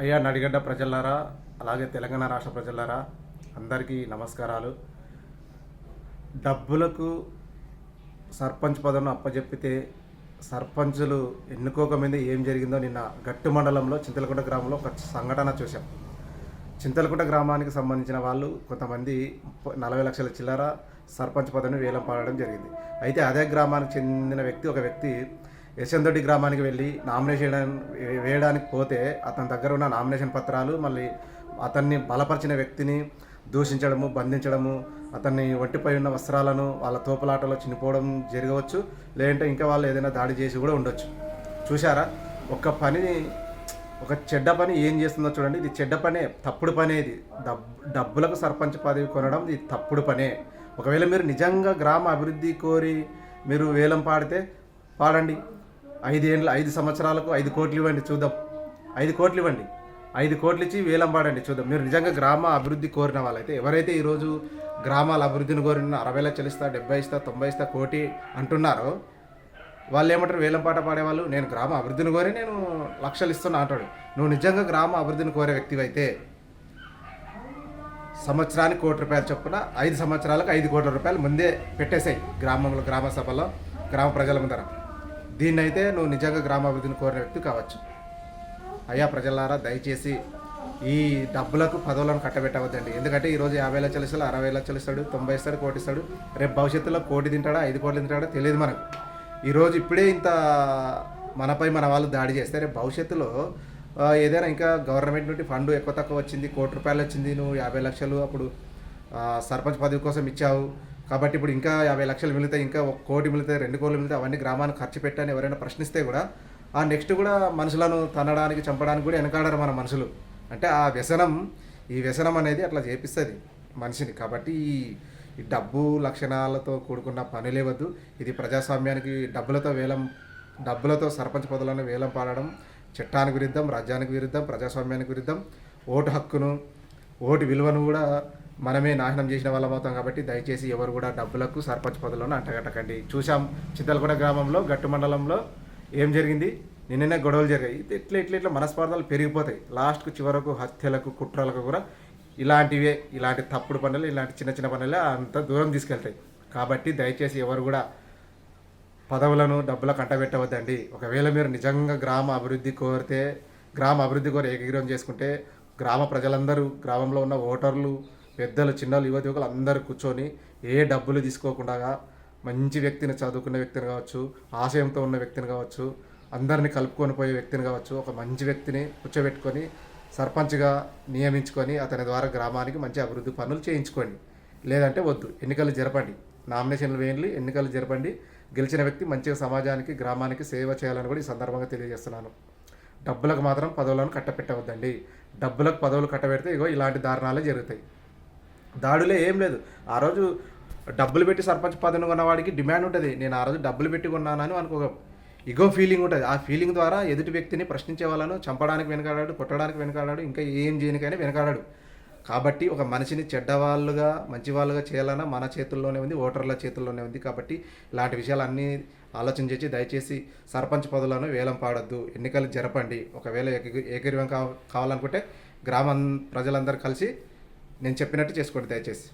అయ్యా నడిగడ్డ ప్రజలారా, అలాగే తెలంగాణ రాష్ట్ర ప్రజలారా, అందరికీ నమస్కారాలు. డబ్బులకు సర్పంచ్ పదవిని అప్పజెప్పితే సర్పంచులు ఎన్నుకోకముందే ఏం జరిగిందో నిన్న గట్టు మండలంలో చింతలకుంట గ్రామంలో ఒక సంఘటన చూశాం. చింతలకుంట గ్రామానికి సంబంధించిన వాళ్ళు కొంతమంది 40 లక్షల చిల్లర సర్పంచ్ పదవిని వేలం పాడడం జరిగింది. అయితే అదే గ్రామానికి చెందిన ఒక వ్యక్తి యశవంతరెడ్డి గ్రామానికి వెళ్ళి నామినేషన్ వేయడానికి పోతే అతని దగ్గర ఉన్న నామినేషన్ పత్రాలు, మళ్ళీ అతన్ని బలపరిచిన వ్యక్తిని దూషించడము, బంధించడము, అతన్ని ఒంటిపై ఉన్న వస్త్రాలను వాళ్ళ తోపులాటలో చినిపోవడం జరగవచ్చు. లేదంటే ఇంకా వాళ్ళు ఏదైనా దాడి చేసి కూడా ఉండొచ్చు. చూశారా, ఒక చెడ్డ పని ఏం చేస్తుందో చూడండి. ఇది చెడ్డ పనే, తప్పుడు పనే. ఇది డబ్బులకు సర్పంచ్ పదవి కొనడం ఇది తప్పుడు పనే. ఒకవేళ మీరు నిజంగా గ్రామ అభివృద్ధి కోరి మీరు వేలం పాడితే పాడండి. 5 సంవత్సరాలకు 5 కోట్లు ఇవ్వండి చూద్దాం. 5 కోట్లు ఇవ్వండి, 5 కోట్లు ఇచ్చి వేలం పాడండి చూద్దాం. మీరు నిజంగా గ్రామ అభివృద్ధి కోరిన వాళ్ళైతే, ఎవరైతే ఈరోజు గ్రామాల అభివృద్ధిని కోరిన 60 లక్షలు ఇస్తా, 70 ఇస్తా, 90 ఇస్తా, కోటి అంటున్నారో వాళ్ళు ఏమంటారు? వేలం పాట పాడేవాళ్ళు, నేను గ్రామ అభివృద్ధిని కోరి నేను లక్షలు ఇస్తున్నా అంటాడు. నువ్వు నిజంగా గ్రామ అభివృద్ధిని కోరే వ్యక్తివైతే సంవత్సరానికి ₹1 చొప్పున 5 సంవత్సరాలకు 5 కోట్ల రూపాయలు ముందే పెట్టేసాయి గ్రామంలో, గ్రామ సభలో, గ్రామ ప్రజల ముందర. దీన్నైతే నువ్వు నిజంగా గ్రామాభివృద్ధిని కోరిన వ్యక్తి కావచ్చు. అయ్యా ప్రజలారా, దయచేసి ఈ డబ్బులకు పదవులను కట్టబెట్టవద్దండి. ఎందుకంటే ఈరోజు 50 లక్షలు ఇస్తాడు, 60 లక్షలు ఇస్తాడు, 90 ఇస్తాడు, కోటి ఇస్తాడు. రేపు భవిష్యత్తులో కోటి తింటాడా, 5 కోట్లు తింటాడా తెలియదు మనకు. ఈరోజు ఇప్పుడే ఇంత మనపై మన వాళ్ళు దాడి చేస్తే రేపు భవిష్యత్తులో ఏదైనా ఇంకా గవర్నమెంట్ నుండి ఫండ్ ఎక్కువ తక్కువ వచ్చింది, ₹1 వచ్చింది, నువ్వు 50 లక్షలు అప్పుడు సర్పంచ్ పదవి కోసం ఇచ్చావు కాబట్టి ఇప్పుడు ఇంకా 50 లక్షలు మిగులుతాయి, ఇంకా 1 కోటి మిగులుతాయి, 2 కోట్లు మిగులుతాయి, అవన్నీ గ్రామానికి ఖర్చు పెట్టని ఎవరైనా ప్రశ్నిస్తే కూడా ఆ నెక్స్ట్ కూడా మనుషులను తనడానికి, చంపడానికి కూడా వెనకాడరు మన మనుషులు. అంటే ఈ వ్యసనం అనేది అట్లా చేపిస్తుంది మనిషిని. కాబట్టి ఈ డబ్బు లక్షణాలతో కూడుకున్న పనులే వద్దు. ఇది ప్రజాస్వామ్యానికి డబ్బులతో సర్పంచ్ పదవులను వేలం పాడడం చట్టానికి విరుద్ధం, రాజ్యానికి విరుద్ధం, ప్రజాస్వామ్యానికి విరుద్ధం. ఓటు హక్కును, ఓటు విలువను కూడా మనమే నాశనం చేసిన వాళ్ళం అవుతాం. కాబట్టి దయచేసి ఎవరు కూడా డబ్బులకు సర్పంచ్ పదవులను అంటగట్టకండి. చూసాం చింతలకుంట గ్రామంలో గట్టు మండలంలో ఏం జరిగింది. నిన్ననే గొడవలు జరిగాయి. ఇట్లా మనస్పార్థాలు పెరిగిపోతాయి. లాస్ట్కు చివరకు హత్యలకు, కుట్రలకు కూడా ఇలాంటి తప్పుడు పనులు, ఇలాంటి చిన్న చిన్న పనులే అంత దూరం తీసుకెళ్తాయి. కాబట్టి దయచేసి ఎవరు కూడా పదవులను డబ్బులకు అంటబెట్టవద్దండి. ఒకవేళ మీరు నిజంగా గ్రామ అభివృద్ధి కోరి ఏకగ్రీవం చేసుకుంటే గ్రామ ప్రజలందరూ, గ్రామంలో ఉన్న ఓటర్లు, పెద్దలు, చిన్నలు, యువకులు అందరూ కూర్చొని ఏ డబ్బులు తీసుకోకుండా మంచి వ్యక్తిని, చదువుకున్న వ్యక్తిని కావచ్చు, ఆశయంతో ఉన్న వ్యక్తిని కావచ్చు, అందరినీ కలుపుకొని పోయే వ్యక్తిని కావచ్చు, ఒక మంచి వ్యక్తిని కూర్చోబెట్టుకొని సర్పంచ్గా నియమించుకొని అతని ద్వారా గ్రామానికి మంచి అభివృద్ధి పనులు చేయించుకోండి. లేదంటే వద్దు. ఎన్నికలు జరపండి, నామినేషన్లు వేయండి, ఎన్నికలు జరపండి. గెలిచిన వ్యక్తి మంచిగా సమాజానికి, గ్రామానికి సేవ చేయాలని కూడా ఈ సందర్భంగా తెలియజేస్తున్నాను. డబ్బులకు మాత్రం పదవులను కట్టపెట్టవద్దండి. డబ్బులకు పదవులు కట్టబెడితే ఇలాంటి దారుణాలే జరుగుతాయి. దాడులే ఏం లేదు. ఆ రోజు డబ్బులు పెట్టి సర్పంచ్ పదవిని కొన్నవాడికి డిమాండ్ ఉంటుంది. నేను ఆ రోజు డబ్బులు పెట్టి కొన్నానని అనుకో ఇగో ఫీలింగ్ ఉంటుంది. ఆ ఫీలింగ్ ద్వారా ఎదుటి వ్యక్తిని ప్రశ్నించే వాళ్ళను చంపడానికి వెనకాడాడు, కొట్టడానికి వెనకాడాడు, ఇంకా ఏం చేయనికైనా వెనకాడాడు. కాబట్టి ఒక మనిషిని చెడ్డవాళ్ళుగా, మంచి వాళ్ళుగా చేయాలన్నా మన చేతుల్లోనే ఉంది, ఓటర్ల చేతుల్లోనే ఉంది. కాబట్టి ఇలాంటి విషయాలన్నీ ఆలోచన చేసి దయచేసి సర్పంచ్ పదవులను వేలం పాడొద్దు. ఎన్నికలు జరపండి. ఒకవేళ ఏకగ్రీవం కావాలనుకుంటే గ్రామం ప్రజలందరూ కలిసి నేను చెప్పినట్టు చేసుకోండి దయచేసి.